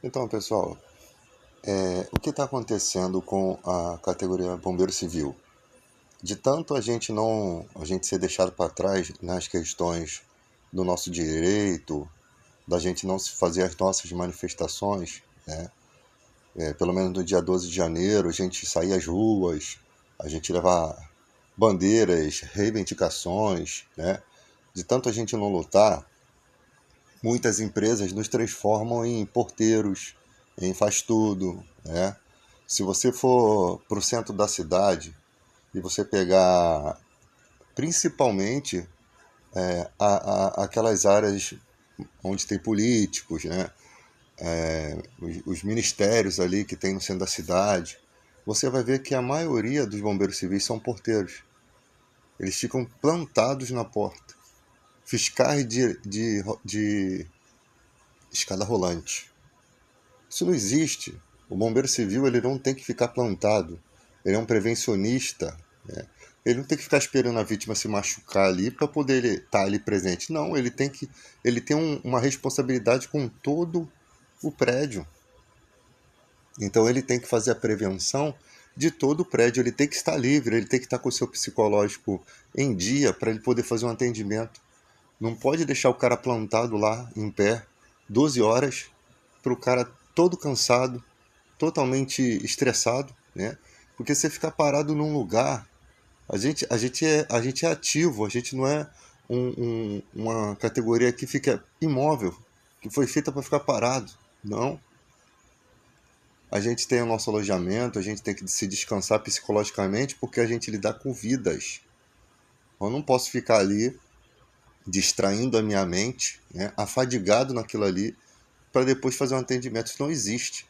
Então, pessoal, o que está acontecendo com a categoria Bombeiro Civil? De tanto a gente ser deixado para trás nas questões do nosso direito, da gente não se fazer as nossas manifestações, né? Pelo menos no dia 12 de janeiro, a gente sair às ruas, a gente levar bandeiras, reivindicações, né? De tanto a gente não lutar, muitas empresas nos transformam em porteiros, em faz-tudo, né? Se você for para o centro da cidade e você pegar principalmente aquelas áreas onde tem políticos, né? Os ministérios ali que tem no centro da cidade, você vai ver que a maioria dos bombeiros civis são porteiros. Eles ficam plantados na porta, fiscais de escada rolante. Isso não existe. O bombeiro civil ele não tem que ficar plantado. Ele é um prevencionista. Né? Ele não tem que ficar esperando a vítima se machucar ali para poder estar ali presente. Não, ele tem uma responsabilidade com todo o prédio. Então ele tem que fazer a prevenção de todo o prédio. Ele tem que estar livre, ele tem que estar com o seu psicológico em dia para ele poder fazer um atendimento. Não pode deixar o cara plantado lá em pé 12 horas para o cara todo cansado, totalmente estressado, né? Porque você ficar parado num lugar, a gente é ativo, a gente não é uma categoria que fica imóvel, que foi feita para ficar parado. Não. A gente tem o nosso alojamento, a gente tem que se descansar psicologicamente porque a gente lida com vidas. Eu não posso ficar ali distraindo a minha mente, né, afadigado naquilo ali, para depois fazer um atendimento. Isso não existe.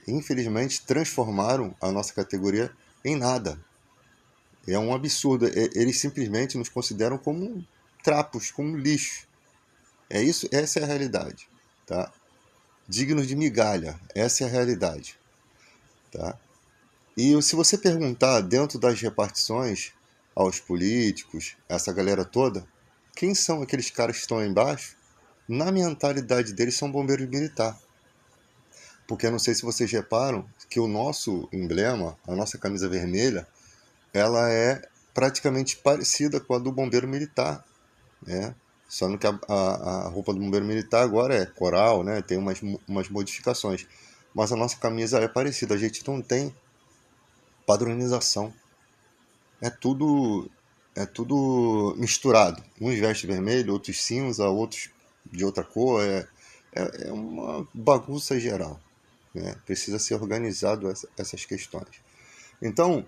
Infelizmente, transformaram a nossa categoria em nada. É um absurdo. Eles simplesmente nos consideram como trapos, como lixo. É isso, essa é a realidade, tá? Dignos de migalha, essa é a realidade, tá? E se você perguntar dentro das repartições aos políticos, essa galera toda, quem são aqueles caras que estão aí embaixo? Na mentalidade deles são bombeiros militares. Porque eu não sei se vocês reparam que o nosso emblema, a nossa camisa vermelha, ela é praticamente parecida com a do bombeiro militar, né? Só que a roupa do bombeiro militar agora é coral, né? Tem umas modificações. Mas a nossa camisa é parecida, a gente não tem padronização. É tudo é tudo misturado. Uns vestem vermelho, outros cinza, outros de outra cor. É uma bagunça geral. Né? Precisa ser organizado essas questões. Então,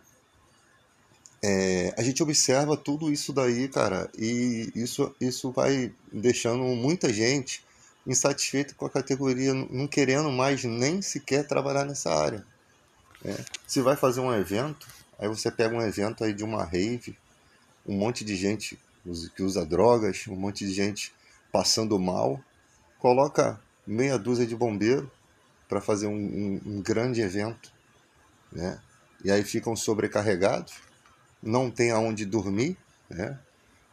a gente observa tudo isso daí, cara, e isso vai deixando muita gente insatisfeita com a categoria, não querendo mais nem sequer trabalhar nessa área. Né? Se vai fazer um evento, aí você pega um evento aí de uma rave, um monte de gente que usa drogas, um monte de gente passando mal, coloca meia dúzia de bombeiro para fazer um grande evento, né? E aí ficam sobrecarregados, não tem aonde dormir, né?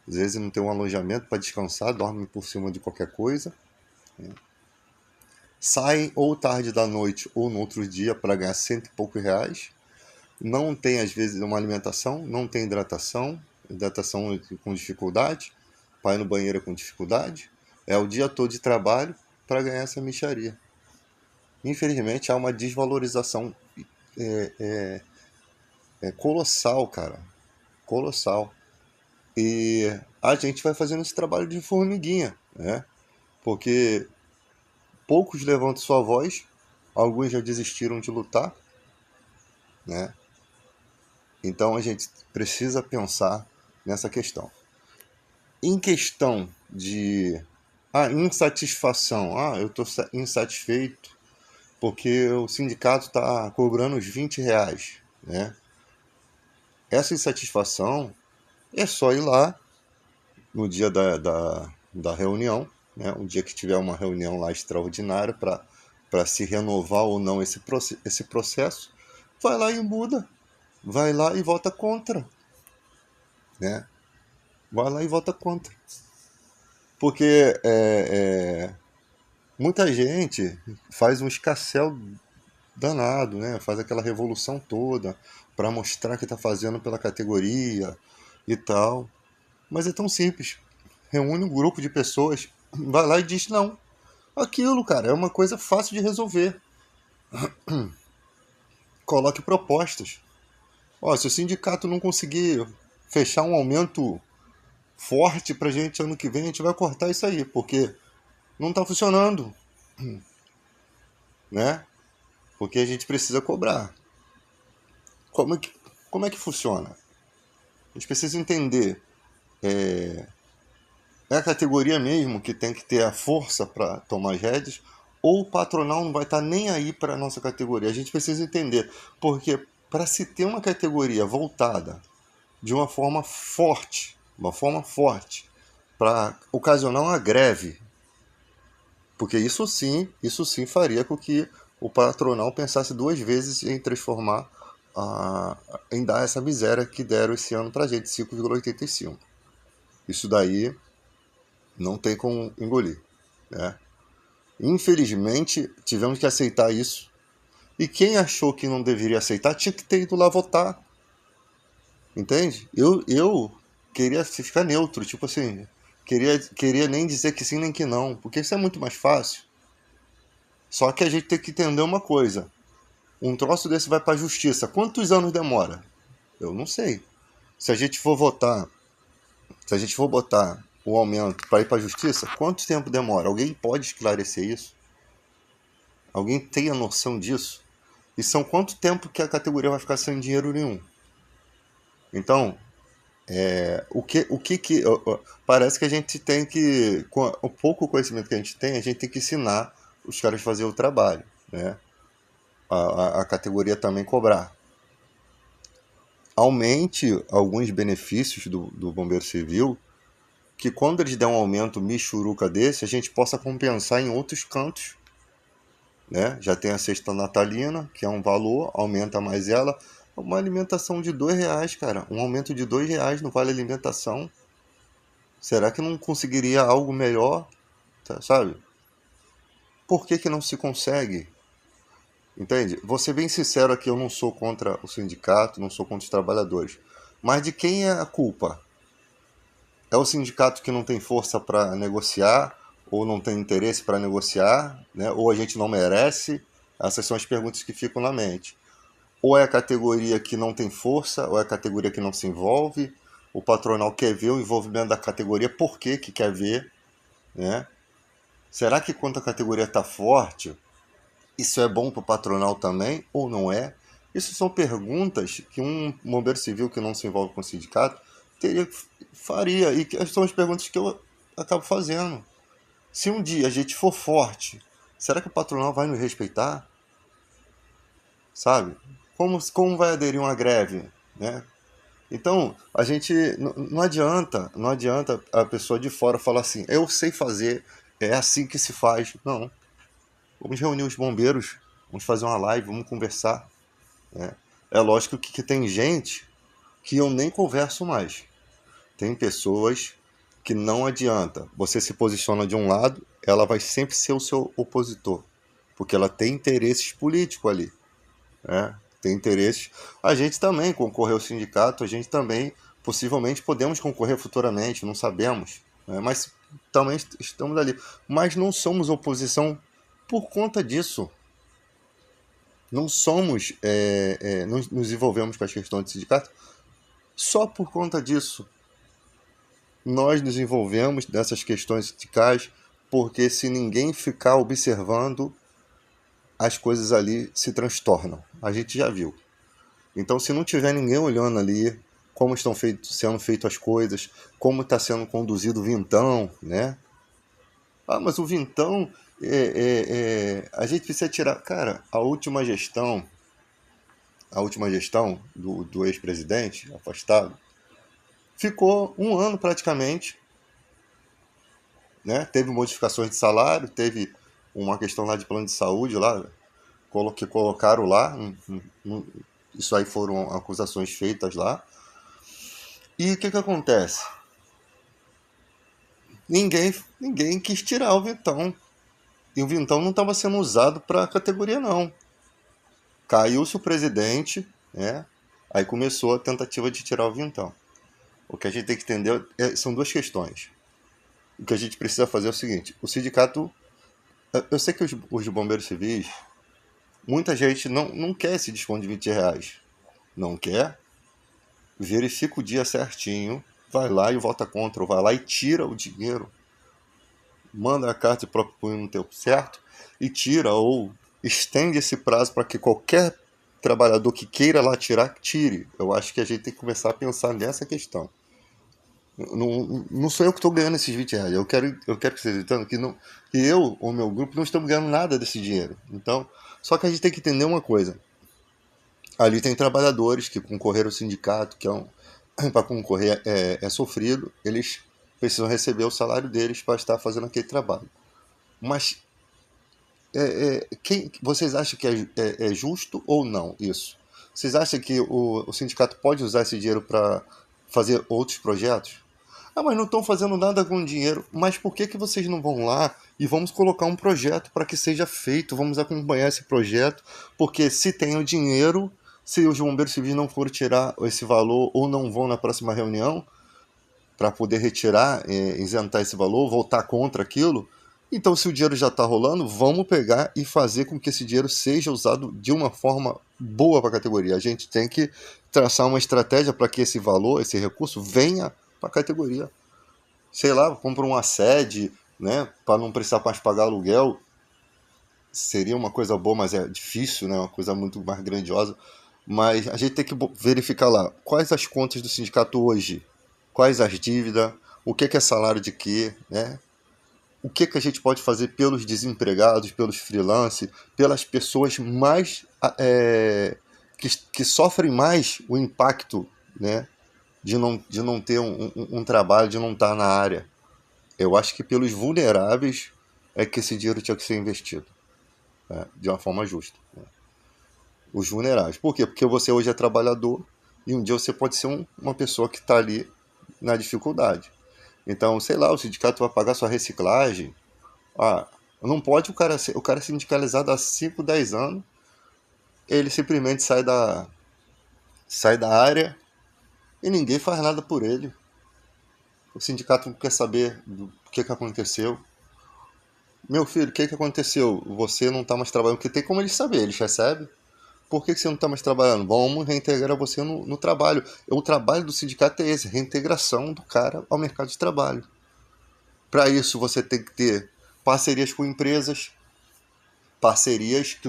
Às vezes não tem um alojamento para descansar, dorme por cima de qualquer coisa. Né? Saem ou tarde da noite ou no outro dia para ganhar cento e poucos reais. Não tem, às vezes, uma alimentação, não tem hidratação com dificuldade, vai no banheiro com dificuldade. É o dia todo de trabalho para ganhar essa mixaria. Infelizmente, há uma desvalorização colossal, cara. Colossal. E a gente vai fazendo esse trabalho de formiguinha, né? Porque poucos levantam sua voz, alguns já desistiram de lutar, né? Então a gente precisa pensar nessa questão. Em questão de insatisfação, eu estou insatisfeito porque o sindicato está cobrando os R$ 20, né? Essa insatisfação é só ir lá no dia da reunião, né? Um dia que tiver uma reunião lá extraordinária para se renovar ou não esse processo, vai lá e muda, vai lá e vota contra, né? Vai lá e vota contra. Porque Muita gente faz um escarcéu danado, né? Faz aquela revolução toda para mostrar que está fazendo pela categoria e tal. Mas é tão simples. Reúne um grupo de pessoas, vai lá e diz não. Aquilo, cara, é uma coisa fácil de resolver. Coloque propostas. Ó, se o sindicato não conseguir fechar um aumento forte pra gente ano que vem, a gente vai cortar isso aí, porque não tá funcionando, né? Porque a gente precisa cobrar. Como é que, como é que funciona? A gente precisa entender. É a categoria mesmo que tem que ter a força para tomar as rédeas, ou o patronal não vai estar nem aí para a nossa categoria? A gente precisa entender, porque para se ter uma categoria voltada de uma forma forte, para ocasionar uma greve, porque isso sim faria com que o patronal pensasse duas vezes em transformar, em dar essa miséria que deram esse ano para a gente, 5,85. Isso daí não tem como engolir, né? Infelizmente, tivemos que aceitar isso. E quem achou que não deveria aceitar tinha que ter ido lá votar. Entende? Eu queria ficar neutro, tipo assim, queria nem dizer que sim nem que não, porque isso é muito mais fácil. Só que a gente tem que entender uma coisa: um troço desse vai para a justiça. Quantos anos demora? Eu não sei. Se a gente for votar, se a gente for botar o aumento para ir para a justiça, quanto tempo demora? Alguém pode esclarecer isso? Alguém tem a noção disso? E são quanto tempo que a categoria vai ficar sem dinheiro nenhum? Então, parece que a gente tem que, com o pouco conhecimento que a gente tem que ensinar os caras a fazer o trabalho, né? A categoria também cobrar. Aumente alguns benefícios do Bombeiro Civil, que quando eles der um aumento michuruca desse, a gente possa compensar em outros cantos, né? Já tem a cesta natalina, que é um valor, aumenta mais ela. Uma alimentação de R$ 2, cara. Um aumento de R$ 2 no vale alimentação. Será que não conseguiria algo melhor? Sabe? Por que não se consegue? Entende? Vou ser bem sincero aqui, eu não sou contra o sindicato, não sou contra os trabalhadores. Mas de quem é a culpa? É o sindicato que não tem força para negociar, ou não tem interesse para negociar, né? Ou a gente não merece? Essas são as perguntas que ficam na mente. Ou é a categoria que não tem força, ou é a categoria que não se envolve. O patronal quer ver o envolvimento da categoria, por que quer ver, né? Será que quando a categoria está forte, isso é bom para o patronal também, ou não é? Isso são perguntas que um bombeiro civil que não se envolve com o sindicato faria, e que são as perguntas que eu acabo fazendo. Se um dia a gente for forte, será que o patronal vai nos respeitar? Sabe? Como vai aderir uma greve, né? Então, a gente não adianta a pessoa de fora falar assim: "Eu sei fazer, é assim que se faz". Não. Vamos reunir os bombeiros, vamos fazer uma live, vamos conversar, né? É lógico que tem gente que eu nem converso mais. Tem pessoas que não adianta. Você se posiciona de um lado, ela vai sempre ser o seu opositor, porque ela tem interesses políticos ali, né? Tem interesses. A gente também concorreu ao sindicato, a gente também possivelmente podemos concorrer futuramente, não sabemos, né? Mas também estamos ali. Mas não somos oposição por conta disso. Não somos, não nos envolvemos com as questões do sindicato só por conta disso. Nós nos envolvemos nessas questões sindicais porque se ninguém ficar observando, as coisas ali se transtornam. A gente já viu. Então, se não tiver ninguém olhando ali como estão sendo feitas as coisas, como está sendo conduzido o vintão, né? Ah, mas o vintão, a gente precisa tirar. Cara, a última gestão do ex-presidente, afastado, ficou um ano praticamente, né? Teve modificações de salário, teve uma questão lá de plano de saúde lá, que colocaram lá, isso aí foram acusações feitas lá. E o que acontece? Ninguém quis tirar o Vitão. E o vintão não estava sendo usado para a categoria, não. Caiu-se o presidente, né? Aí começou a tentativa de tirar o vintão. O que a gente tem que entender são duas questões. O que a gente precisa fazer é o seguinte: o sindicato. Eu sei que os bombeiros civis, muita gente não quer esse desconto de R$ 20. Não quer, verifica o dia certinho, vai lá e vota contra, ou vai lá e tira o dinheiro, manda a carta de próprio punho no teu certo e tira, ou estende esse prazo para que qualquer trabalhador que queira lá tirar, tire. Eu acho que a gente tem que começar a pensar nessa questão. Não sou eu que estou ganhando esses R$ 20. Eu quero que vocês entendam que eu ou meu grupo não estamos ganhando nada desse dinheiro. Então, só que a gente tem que entender uma coisa. Ali tem trabalhadores que concorreram ao sindicato, que para concorrer é sofrido, eles precisam receber o salário deles para estar fazendo aquele trabalho. Mas vocês acham que é justo ou não isso? Vocês acham que o sindicato pode usar esse dinheiro para fazer outros projetos? Ah, mas não estão fazendo nada com o dinheiro. Mas por que vocês não vão lá e vamos colocar um projeto para que seja feito? Vamos acompanhar esse projeto, porque se tem o dinheiro, se os bombeiros civis não forem tirar esse valor ou não vão na próxima reunião para poder retirar, isentar esse valor, votar contra aquilo, então se o dinheiro já está rolando, vamos pegar e fazer com que esse dinheiro seja usado de uma forma boa para a categoria. A gente tem que traçar uma estratégia para que esse valor, esse recurso, venha para a categoria. Sei lá, compra uma sede, né, para não precisar mais pagar aluguel. Seria uma coisa boa, mas é difícil, né, uma coisa muito mais grandiosa. Mas a gente tem que verificar lá quais as contas do sindicato hoje, quais as dívidas, o que é salário de quê, né? O que a gente pode fazer pelos desempregados, pelos freelancers, pelas pessoas mais que sofrem mais o impacto, né, de não ter um trabalho, de não estar na área. Eu acho que pelos vulneráveis é que esse dinheiro tinha que ser investido, né, de uma forma justa, né? Os vulneráveis. Por quê? Porque você hoje é trabalhador e um dia você pode ser uma pessoa que está ali na dificuldade. Então, sei lá, o sindicato vai pagar sua reciclagem. Ah, não pode o cara sindicalizado há 5, 10 anos, ele simplesmente sai da área e ninguém faz nada por ele. O sindicato não quer saber do que aconteceu. Meu filho, o que aconteceu? Você não está mais trabalhando, porque tem como eles saber, eles recebem. Por que você não está mais trabalhando? Vamos reintegrar você no trabalho. O trabalho do sindicato é esse, reintegração do cara ao mercado de trabalho. Para isso você tem que ter parcerias com empresas, parcerias que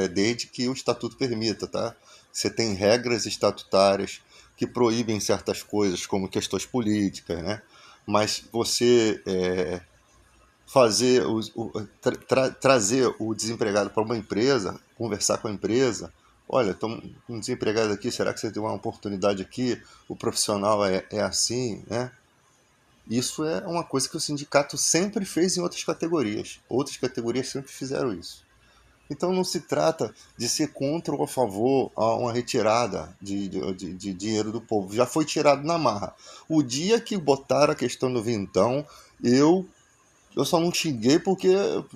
desde que o estatuto permita, tá? Você tem regras estatutárias que proíbem certas coisas, como questões políticas, né? Mas você fazer trazer o desempregado para uma empresa, conversar com a empresa, olha, estamos com um desempregado aqui, será que você tem uma oportunidade aqui? O profissional é assim, né? Isso é uma coisa que o sindicato sempre fez em outras categorias. Outras categorias sempre fizeram isso. Então não se trata de ser contra ou a favor a uma retirada de dinheiro do povo. Já foi tirado na marra. O dia que botaram a questão do vintão, eu só não xinguei porque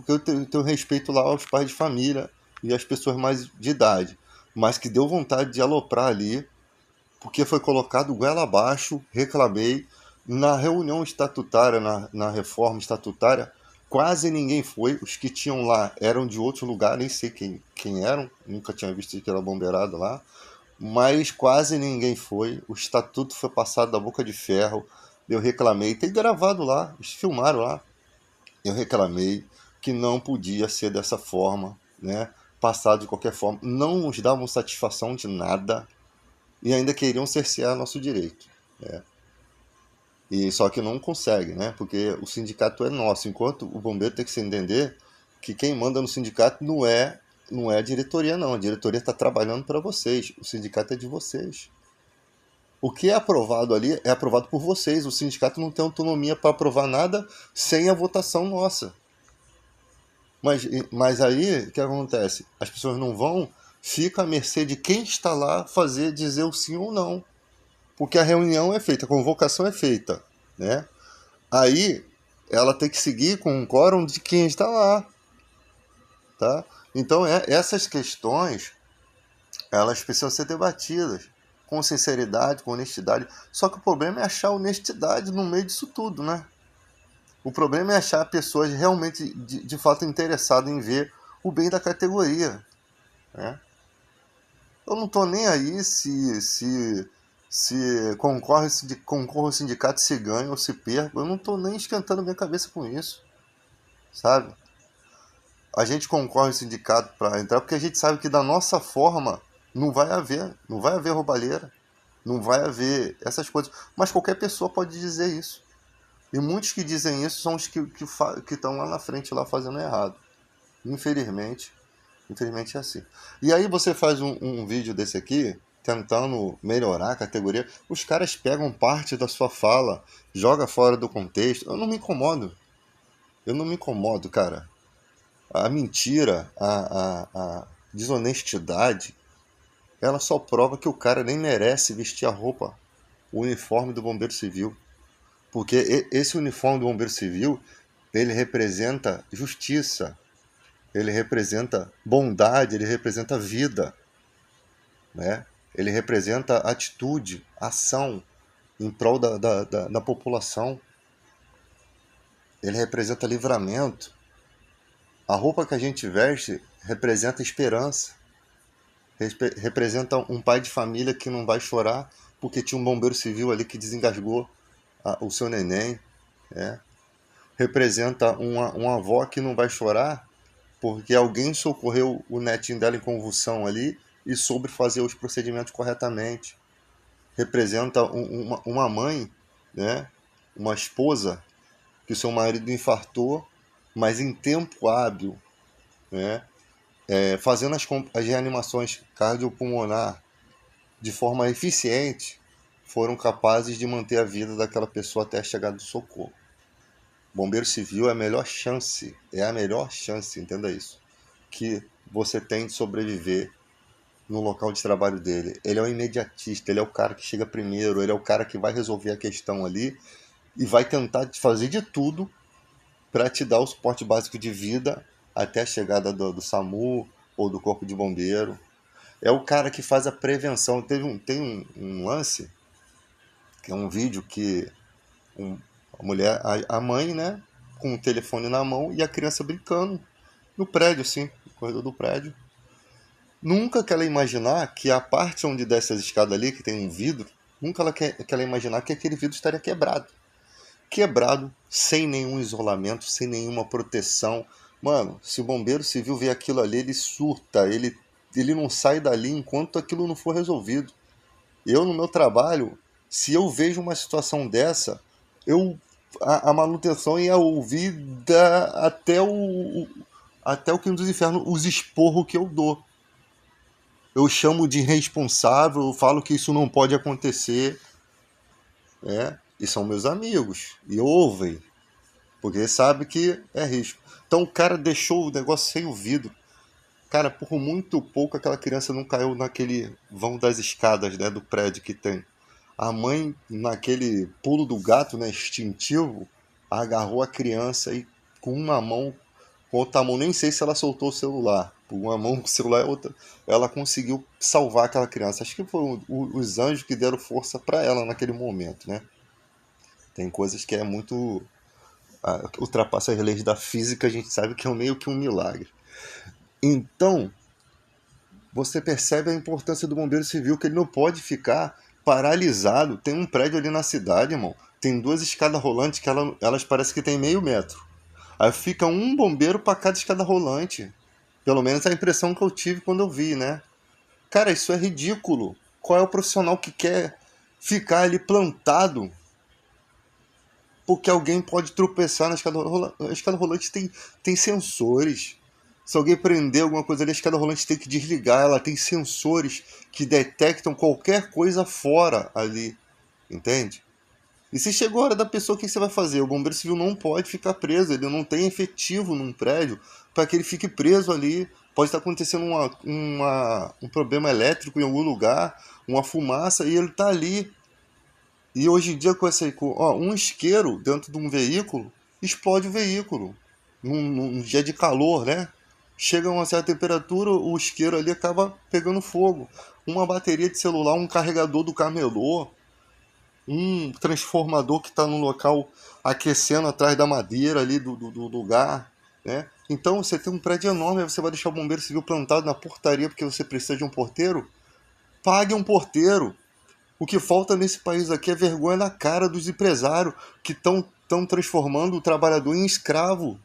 eu tenho respeito lá aos pais de família e às pessoas mais de idade. Mas que deu vontade de aloprar ali, porque foi colocado goela abaixo, reclamei. Na reunião estatutária, na reforma estatutária, quase ninguém foi. Os que tinham lá eram de outro lugar, nem sei quem eram, nunca tinha visto aquela bombeirada lá. Mas quase ninguém foi. O estatuto foi passado da boca de ferro. Eu reclamei, tem gravado lá, eles filmaram lá. Eu reclamei que não podia ser dessa forma, né? Passado de qualquer forma. Não nos davam satisfação de nada e ainda queriam cercear nosso direito, né? E só que não consegue, né? Porque o sindicato é nosso. Enquanto o bombeiro tem que se entender que quem manda no sindicato não é a diretoria, não. A diretoria está trabalhando para vocês. O sindicato é de vocês. O que é aprovado ali é aprovado por vocês. O sindicato não tem autonomia para aprovar nada sem a votação nossa. Mas aí, o que acontece? As pessoas não vão, fica à mercê de quem está lá dizer o sim ou não. Porque a reunião é feita, a convocação é feita, né? Aí ela tem que seguir com o quórum de quem está lá. tá? Então, essas questões, elas precisam ser debatidas com sinceridade, com honestidade. Só que o problema é achar honestidade no meio disso tudo, né? O problema é achar pessoas realmente, de fato, interessadas em ver o bem da categoria, né? Eu não estou nem aí se concorre o sindicato, se ganha ou se perde. Eu não estou nem esquentando minha cabeça com isso, sabe? A gente concorre ao sindicato para entrar porque a gente sabe que da nossa forma não vai haver roubalheira, não vai haver essas coisas. Mas qualquer pessoa pode dizer isso. E muitos que dizem isso são os que estão lá na frente lá fazendo errado. Infelizmente, infelizmente é assim. E aí você faz um vídeo desse aqui, tentando melhorar a categoria, os caras pegam parte da sua fala, joga fora do contexto. Eu não me incomodo. Eu não me incomodo, cara. A mentira, a desonestidade, ela só prova que o cara nem merece vestir a roupa, o uniforme do Bombeiro Civil. Porque esse uniforme do Bombeiro Civil, ele representa justiça, ele representa bondade, ele representa vida, né? Ele representa atitude, ação em prol da população. Ele representa livramento. A roupa que a gente veste representa esperança, representa um pai de família que não vai chorar porque tinha um bombeiro civil ali que desengasgou o seu neném, né? Representa uma avó que não vai chorar porque alguém socorreu o netinho dela em convulsão ali e soube fazer os procedimentos corretamente. Representa uma mãe, né? Uma esposa que seu marido infartou, mas em tempo hábil, né? Fazendo as reanimações cardiopulmonar de forma eficiente, foram capazes de manter a vida daquela pessoa até a chegada do socorro. Bombeiro Civil é a melhor chance, entenda isso, que você tem de sobreviver no local de trabalho dele. Ele é o imediatista, ele é o cara que chega primeiro, ele é o cara que vai resolver a questão ali e vai tentar fazer de tudo para te dar o suporte básico de vida até a chegada do SAMU ou do Corpo de Bombeiro. É o cara que faz a prevenção. Tem um lance, que é um vídeo que a mulher, a mãe, né, com o telefone na mão e a criança brincando no prédio, assim, no corredor do prédio. Nunca que ela imaginar que a parte onde desce as escadas ali, que tem um vidro, nunca que ela imaginar que aquele vidro estaria quebrado. Quebrado, sem nenhum isolamento, sem nenhuma proteção. Mano, se o bombeiro civil vê aquilo ali, ele surta, ele não sai dali enquanto aquilo não for resolvido. Eu, no meu trabalho, se eu vejo uma situação dessa, a manutenção ia ouvir até o quinto dos infernos, os esporros que eu dou. Eu chamo de irresponsável, eu falo que isso não pode acontecer, né? E são meus amigos, e ouvem, porque sabe que é risco. Então o cara deixou o negócio sem o vidro. Cara, por muito pouco aquela criança não caiu naquele vão das escadas, né, do prédio que tem. A mãe, naquele pulo do gato, né, instintivo, agarrou a criança e com uma mão, com outra mão, nem sei se ela soltou o celular. Com uma mão com o celular e outra, ela conseguiu salvar aquela criança. Acho que foram os anjos que deram força para ela naquele momento, né? Tem coisas que é muito ultrapassa as leis da física, a gente sabe que é meio que um milagre. Então, você percebe a importância do bombeiro civil, que ele não pode ficar paralisado. Tem um prédio ali na cidade, irmão. Tem 2 escadas rolantes que elas parecem que tem meio metro. Aí fica um bombeiro para cada escada rolante. Pelo menos a impressão que eu tive quando eu vi, né? Cara, isso é ridículo. Qual é o profissional que quer ficar ali plantado porque alguém pode tropeçar na escada rolante? A escada rolante tem sensores. Se alguém prender alguma coisa ali, a escada rolante tem que desligar. Ela tem sensores que detectam qualquer coisa fora ali. Entende? E se chegou a hora da pessoa, o que você vai fazer? O bombeiro civil não pode ficar preso. Ele não tem efetivo num prédio para que ele fique preso ali. Pode estar acontecendo um problema elétrico em algum lugar, uma fumaça, e ele está ali. E hoje em dia, um isqueiro dentro de um veículo explode o veículo. Num dia de calor, né? chega a uma certa temperatura, o isqueiro ali acaba pegando fogo. Uma bateria de celular, um carregador do camelô, um transformador que está no local aquecendo atrás da madeira ali do lugar, né? Então você tem um prédio enorme, aí você vai deixar o bombeiro civil plantado na portaria porque você precisa de um porteiro? Pague um porteiro. O que falta nesse país aqui é vergonha na cara dos empresários que estão transformando o trabalhador em escravo.